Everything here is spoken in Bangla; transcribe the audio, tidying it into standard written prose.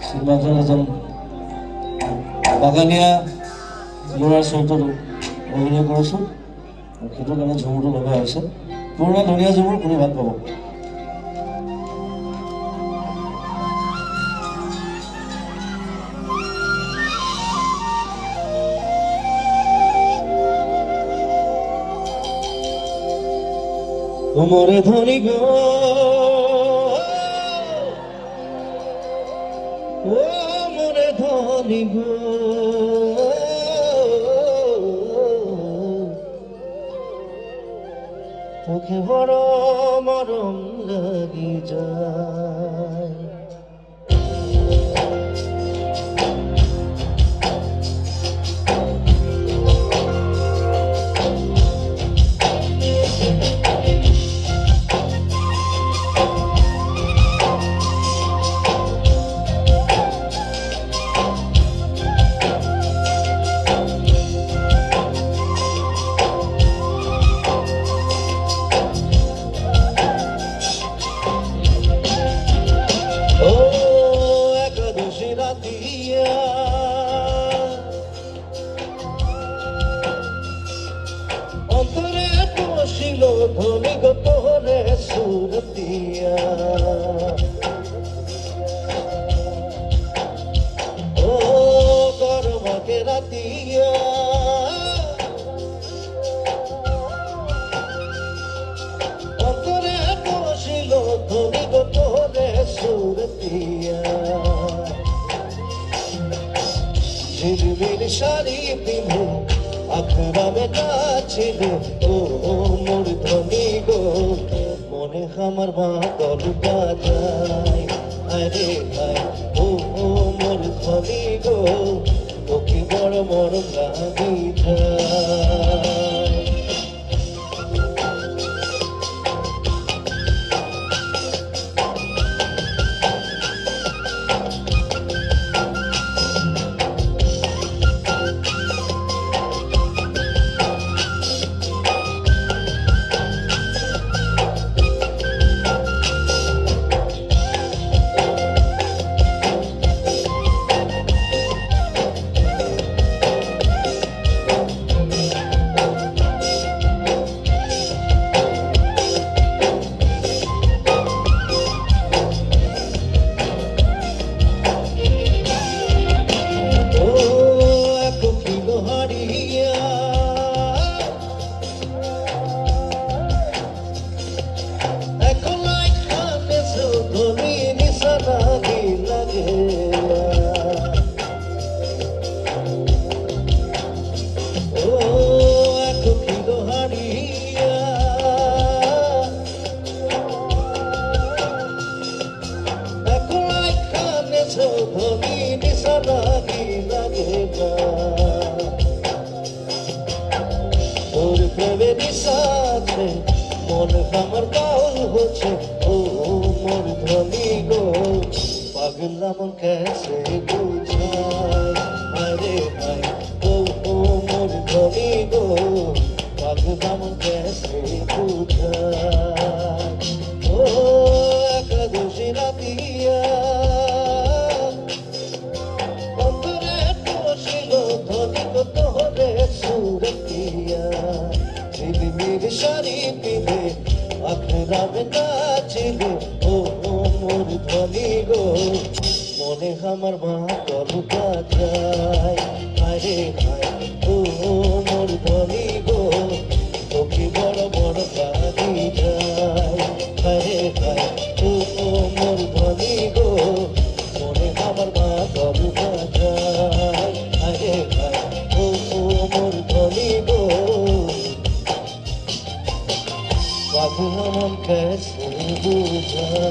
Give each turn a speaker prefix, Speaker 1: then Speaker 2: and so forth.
Speaker 1: চিনেমাখন এজন বাগানীয়া ল'ৰাৰ চৰিত্ৰত অভিনয় কৰিছোঁ আৰু সেইটো কাৰণে ঝুমুৰটো লগা হৈছে। পুৰণা ধুনীয়া ঝুমুৰ শুনি ভাল পাব। মোরে ধনী গো ও মোরে ধনী গো তোকে বড় মরম লাগি যায়। অন্তরে বসিল ধনী গো তোরে সুরতিয়া, ও গরমাকে রাতিয়া অন্তরে বসিল ধনী গো তোরে সুরতিয়া। ঝিলমিল শাড়ি পিঁধে আখড়ামে নাচিলে ও মোর ধনী গো মনে আমার মাতল বাজায়। আরে ভাই ও মোর ধনী গো তোকে বড় মরম লাগি যায়। তোর প্রেমের সাথে মন আমার পাগল হচ্ছে ও মোর ধনী গো পাগলা মন कैसे বুঝায়। আরে ভাই ও মোর ধনী গো পাগলা মন कैसे বুঝায়। ও একাদশী রাতিয়া অন্তরে বসিল ধনী গো তোরে সুরতিয়া। ঝিলমিল শাড়ি পিঁধে আখড়ামে নাচিলে ও মোর ধনী গো মনে আমার মাতল বাজায়। আরে ভাই ও মোর ধনী গো তোকে বড় বড় লাগি যায়। আরে ভাই ও মোর ধনী গো মনে আমার মাতল বাজায়। আরে ভাই ও মোর ধনী গো পাগলা মন कैसे বুঝায়।